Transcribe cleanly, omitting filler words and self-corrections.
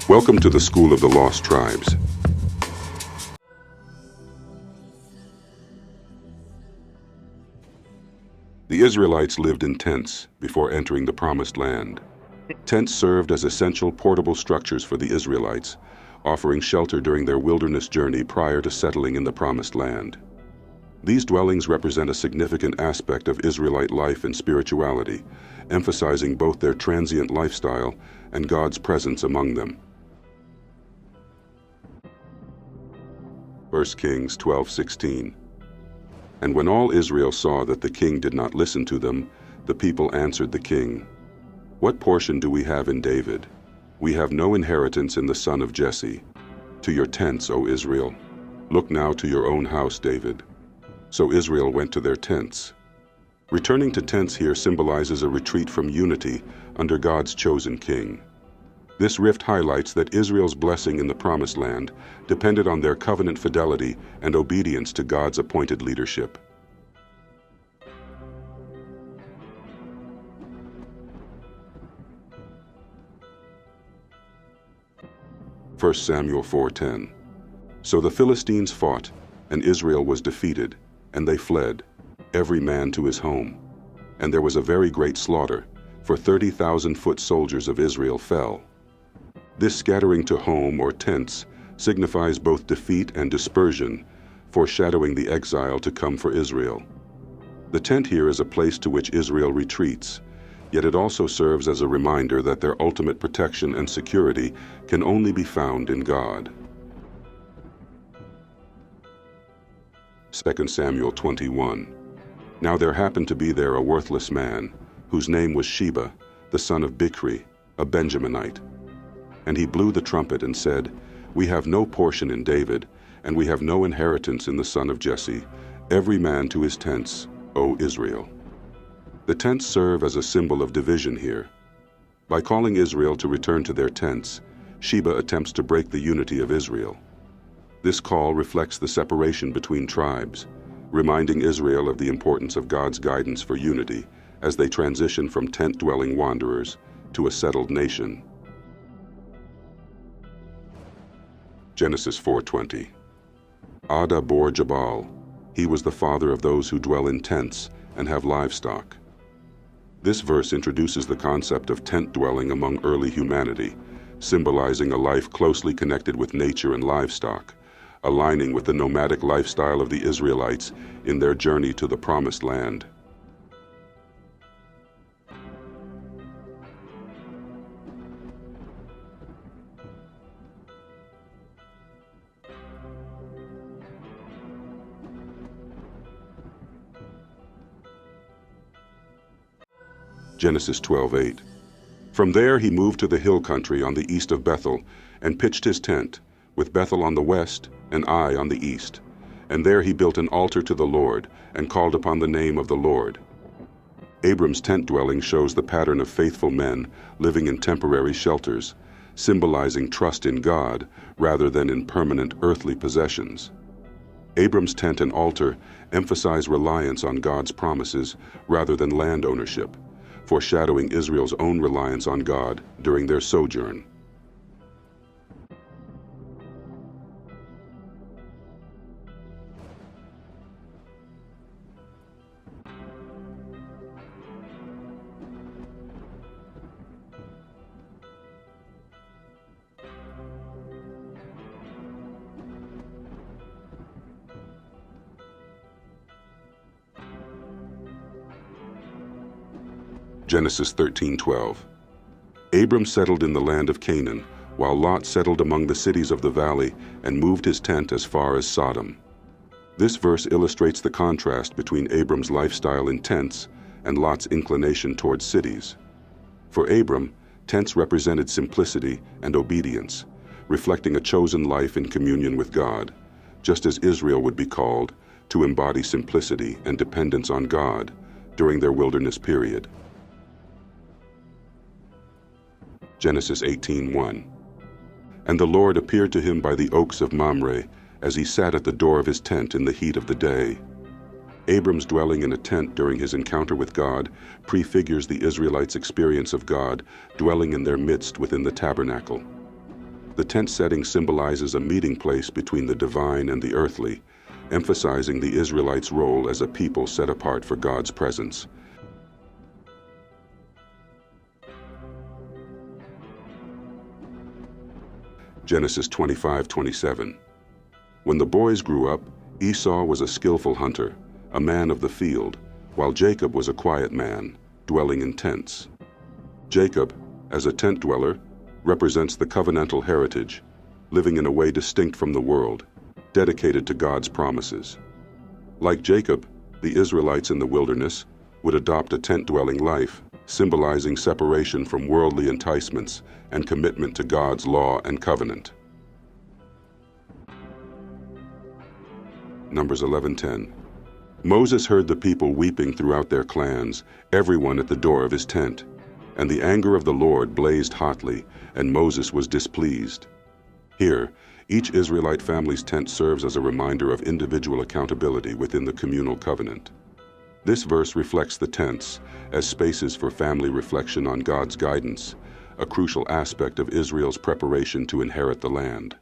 Welcome to the School of the Lost Tribes. The Israelites lived in tents before entering the Promised Land. Tents served as essential portable structures for the Israelites, offering shelter during their wilderness journey prior to settling in the Promised Land. These dwellings represent a significant aspect of Israelite life and spirituality, emphasizing both their transient lifestyle and God's presence among them. 1 Kings 12:16. And when all Israel saw that the king did not listen to them, the people answered the king, "What portion do we have in David? We have no inheritance in the son of Jesse. To your tents, O Israel. Look now to your own house, David." So Israel went to their tents. Returning to tents here symbolizes a retreat from unity under God's chosen king. This rift highlights that Israel's blessing in the Promised Land depended on their covenant fidelity and obedience to God's appointed leadership. First Samuel 4:10. So the Philistines fought, and Israel was defeated, and they fled, every man to his home. And there was a very great slaughter, for 30,000 foot soldiers of Israel fell. This scattering to home or tents signifies both defeat and dispersion, foreshadowing the exile to come for Israel. The tent here is a place to which Israel retreats, yet it also serves as a reminder that their ultimate protection and security can only be found in God. 2 Samuel 21. Now there happened to be there a worthless man, whose name was Sheba, the son of Bichri, a Benjaminite. And he blew the trumpet and said, "We have no portion in David, and we have no inheritance in the son of Jesse, every man to his tents, O Israel." The tents serve as a symbol of division here. By calling Israel to return to their tents, Sheba attempts to break the unity of Israel. This call reflects the separation between tribes, reminding Israel of the importance of God's guidance for unity as they transition from tent-dwelling wanderers to a settled nation. Genesis 4:20. Ada bore Jabal. He was the father of those who dwell in tents and have livestock. This verse introduces the concept of tent dwelling among early humanity, symbolizing a life closely connected with nature and livestock, aligning with the nomadic lifestyle of the Israelites in their journey to the Promised Land. Genesis 12:8. From there he moved to the hill country on the east of Bethel and pitched his tent, with Bethel on the west and Ai on the east. And there he built an altar to the Lord and called upon the name of the Lord. Abram's tent dwelling shows the pattern of faithful men living in temporary shelters, symbolizing trust in God rather than in permanent earthly possessions. Abram's tent and altar emphasize reliance on God's promises rather than land ownership, foreshadowing Israel's own reliance on God during their sojourn. Genesis 13:12. Abram settled in the land of Canaan, while Lot settled among the cities of the valley and moved his tent as far as Sodom. This verse illustrates the contrast between Abram's lifestyle in tents and Lot's inclination towards cities. For Abram, tents represented simplicity and obedience, reflecting a chosen life in communion with God, just as Israel would be called to embody simplicity and dependence on God during their wilderness period. Genesis 18:1. And the Lord appeared to him by the oaks of Mamre, as he sat at the door of his tent in the heat of the day. Abram's dwelling in a tent during his encounter with God prefigures the Israelites' experience of God dwelling in their midst within the tabernacle. The tent setting symbolizes a meeting place between the divine and the earthly, emphasizing the Israelites' role as a people set apart for God's presence. Genesis 25:27. When the boys grew up, Esau was a skillful hunter, a man of the field, while Jacob was a quiet man, dwelling in tents. Jacob, as a tent dweller, represents the covenantal heritage, living in a way distinct from the world, dedicated to God's promises. Like Jacob, the Israelites in the wilderness would adopt a tent-dwelling life, symbolizing separation from worldly enticements and commitment to God's law and covenant. Numbers 11:10. Moses heard the people weeping throughout their clans, everyone at the door of his tent. And the anger of the Lord blazed hotly, and Moses was displeased. Here, each Israelite family's tent serves as a reminder of individual accountability within the communal covenant. This verse reflects the tents as spaces for family reflection on God's guidance, a crucial aspect of Israel's preparation to inherit the land.